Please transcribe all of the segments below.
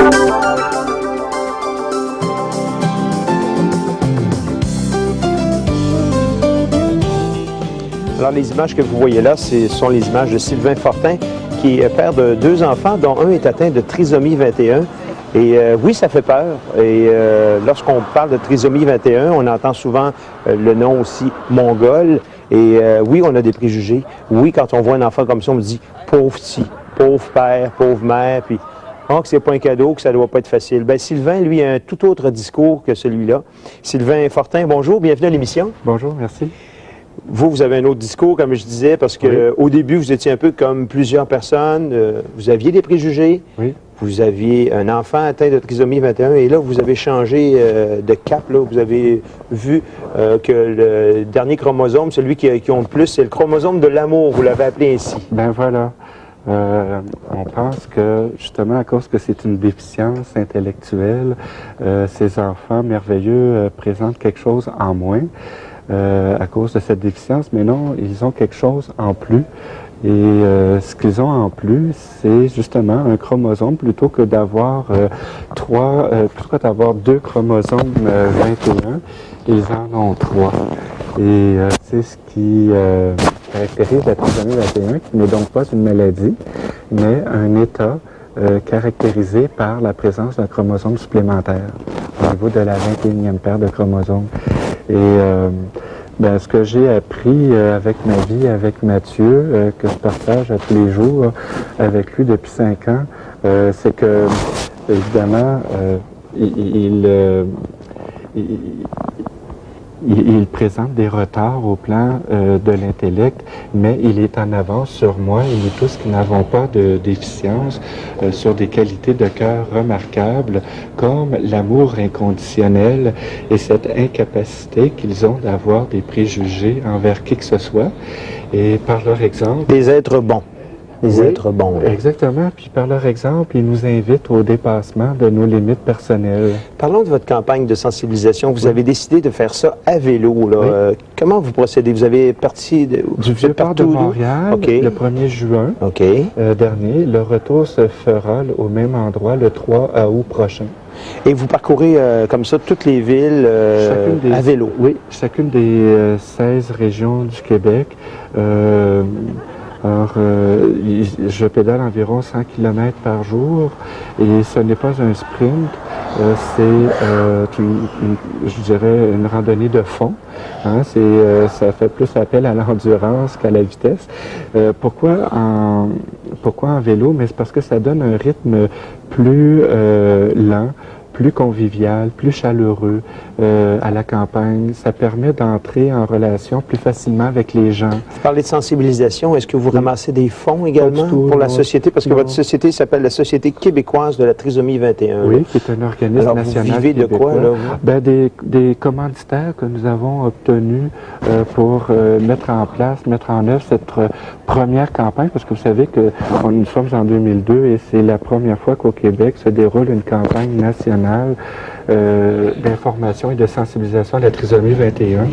Alors, les images que vous voyez là, ce sont les images de Sylvain Fortin, qui est père de 2 enfants, dont un est atteint de trisomie 21. Et oui, ça fait peur. Et lorsqu'on parle de trisomie 21, on entend souvent le nom aussi mongol. Et oui, on a des préjugés. Oui, quand on voit un enfant comme ça, on me dit « pauvre petit, pauvre père, pauvre mère », puis « oh, que c'est pas un cadeau, que ça doit pas être facile ». Bien, Sylvain, lui, a un tout autre discours que celui-là. Sylvain Fortin, bonjour, bienvenue à l'émission. Bonjour, merci. Vous avez un autre discours, comme je disais, parce que au début, vous étiez un peu comme plusieurs personnes. Vous aviez des préjugés. Oui. Vous aviez un enfant atteint de trisomie 21 et là, vous avez changé de cap. Là. Vous avez vu que le dernier chromosome, celui qui compte le plus, c'est le chromosome de l'amour. Vous l'avez appelé ainsi. Ben voilà. On pense que, justement, à cause que c'est une déficience intellectuelle, ces enfants merveilleux présentent quelque chose en moins. À cause de cette déficience, mais non, ils ont quelque chose en plus. Et ce qu'ils ont en plus, c'est justement un chromosome plutôt que d'avoir plutôt que d'avoir 2 chromosomes 21, ils en ont 3. Et c'est ce qui caractérise la trisomie 21, qui n'est donc pas une maladie, mais un état caractérisé par la présence d'un chromosome supplémentaire au niveau de la 21e paire de chromosomes. Et ben, ce que j'ai appris avec ma vie, avec Mathieu, que je partage à tous les jours avec lui depuis 5 ans, c'est que, évidemment, il présente des retards au plan de l'intellect, mais il est en avance sur moi et nous tous qui n'avons pas de déficience sur des qualités de cœur remarquables comme l'amour inconditionnel et cette incapacité qu'ils ont d'avoir des préjugés envers qui que ce soit. Et par leur exemple... Des êtres bons. Des êtres bons. Là. Exactement. Puis par leur exemple, ils nous invitent au dépassement de nos limites personnelles. Parlons de votre campagne de sensibilisation. Vous avez décidé de faire ça à vélo. Là. Comment vous procédez? Vous avez parti du Vieux-Port de Montréal le 1er juin dernier. Le retour se fera au même endroit le 3 août prochain. Et vous parcourez comme ça toutes les villes à vélo? Oui, chacune des 16 régions du Québec. Alors, je pédale environ 100 km par jour et ce n'est pas un sprint, c'est, je dirais, une randonnée de fond. Hein, ça fait plus appel à l'endurance qu'à la vitesse. Pourquoi en vélo? Mais c'est parce que ça donne un rythme plus lent, plus convivial, plus chaleureux à la campagne. Ça permet d'entrer en relation plus facilement avec les gens. Vous parlez de sensibilisation. Est-ce que vous ramassez des fonds également pour la société? Parce que votre société s'appelle la Société québécoise de la trisomie 21. Oui, qui est un organisme national. Vous vivez québécois. De quoi, là? Ben, des commanditaires que nous avons obtenus pour mettre en œuvre cette première campagne, parce que vous savez que nous sommes en 2002 et c'est la première fois qu'au Québec se déroule une campagne nationale d'information et de sensibilisation à la trisomie 21.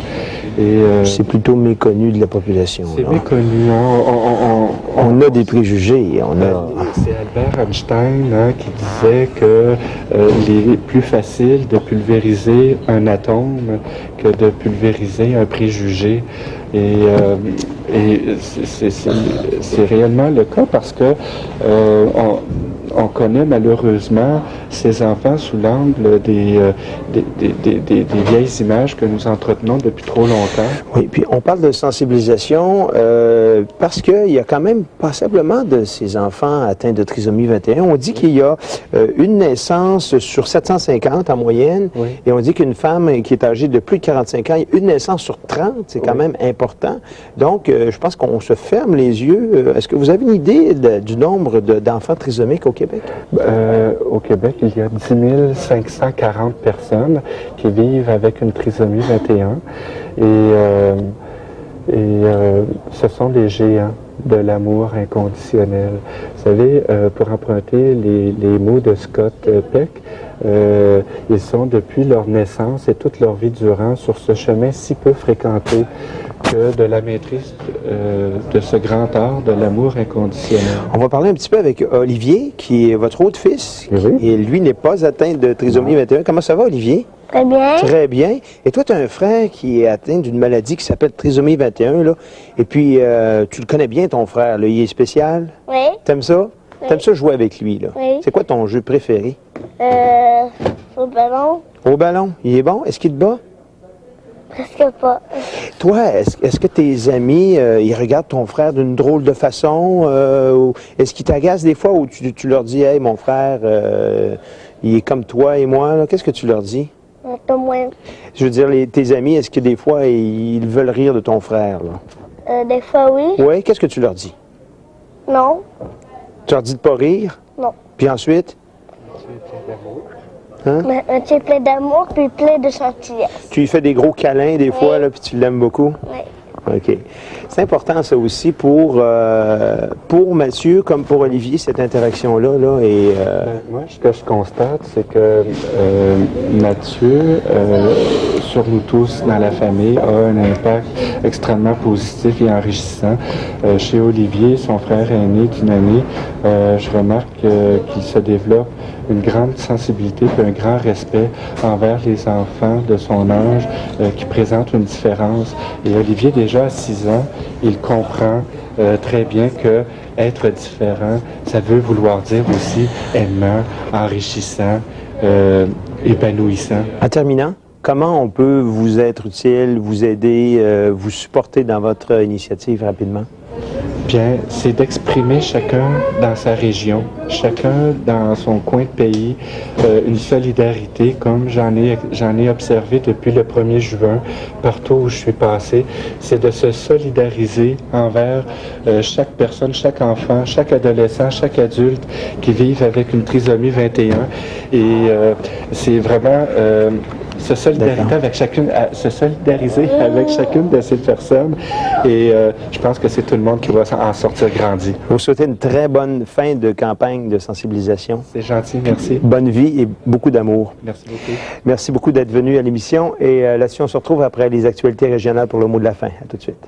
C'est plutôt méconnu de la population. C'est méconnu. On a des préjugés. C'est Albert Einstein qui disait que il est plus facile de pulvériser un atome que de pulvériser un préjugé. Et c'est réellement le cas parce que on connaît malheureusement ces enfants sous l'angle des vieilles images que nous entretenons depuis trop longtemps. Oui, puis on parle de sensibilisation parce qu'il y a quand même passablement de ces enfants atteints de trisomie 21. On dit qu'il y a une naissance sur 750 en moyenne, et on dit qu'une femme qui est âgée de plus de 45 ans, il y a une naissance sur 30, c'est quand même important. Donc, je pense qu'on se ferme les yeux. Est-ce que vous avez une idée du nombre d'enfants trisomiques au Québec? Au Québec, il y a 10 540 personnes qui vivent avec une trisomie 21 et ce sont des géants. de l'amour inconditionnel. Vous savez, pour emprunter les mots de Scott Peck, ils sont depuis leur naissance et toute leur vie durant sur ce chemin si peu fréquenté que de la maîtrise de ce grand art de l'amour inconditionnel. On va parler un petit peu avec Olivier, qui est votre autre fils, Oui. et lui n'est pas atteint de trisomie 21. Comment ça va, Olivier? Très bien. Très bien. Et toi, tu as un frère qui est atteint d'une maladie qui s'appelle trisomie 21, là. Et puis, tu le connais bien, ton frère, là. Il est spécial. Oui. T'aimes ça? Oui. T'aimes ça jouer avec lui, là? Oui. C'est quoi ton jeu préféré? Au ballon, Au ballon. Il est bon? Est-ce qu'il te bat? presque pas. Toi, est-ce que tes amis, ils regardent ton frère d'une drôle de façon? Ou est-ce qu'ils t'agacent des fois où tu leur dis, hey, mon frère, il est comme toi et moi, là? Qu'est-ce que tu leur dis? Un peu moins. Je veux dire, tes amis, est-ce que des fois, ils veulent rire de ton frère, là? Des fois, oui. Oui, qu'est-ce que tu leur dis? Non. Tu leur dis de pas rire? Non. Puis ensuite? Hein? Mais tu es plein d'amour puis plein de gentillesse. Tu lui fais des gros câlins des fois, là, puis tu l'aimes beaucoup? Oui. OK. C'est important, ça aussi, pour Mathieu comme pour Olivier, cette interaction-là. Là, et, Moi, ce que je constate, c'est que Mathieu, sur nous tous dans la famille, a un impact extrêmement positif et enrichissant. Chez Olivier, son frère aîné d'une année, je remarque qu'il se développe une grande sensibilité et un grand respect envers les enfants de son âge qui présentent une différence. Et Olivier, déjà à 6 ans, il comprend très bien que être différent, ça veut vouloir dire aussi aimant, enrichissant, épanouissant. en terminant, comment on peut vous être utile, vous aider, vous supporter dans votre initiative rapidement? Bien, c'est d'exprimer chacun dans sa région, chacun dans son coin de pays, une solidarité comme j'en ai observé depuis le 1er juin, partout où je suis passé. C'est de se solidariser envers chaque personne, chaque enfant, chaque adolescent, chaque adulte qui vivent avec une trisomie 21. Et c'est vraiment se solidariser avec chacune de ces personnes. Et je pense que c'est tout le monde qui va en sortir grandi. Je vous souhaite une très bonne fin de campagne de sensibilisation. C'est gentil, merci. Bonne vie et beaucoup d'amour. Merci beaucoup. Merci beaucoup d'être venu à l'émission. Et là-dessus, on se retrouve après les actualités régionales pour le mot de la fin. À tout de suite.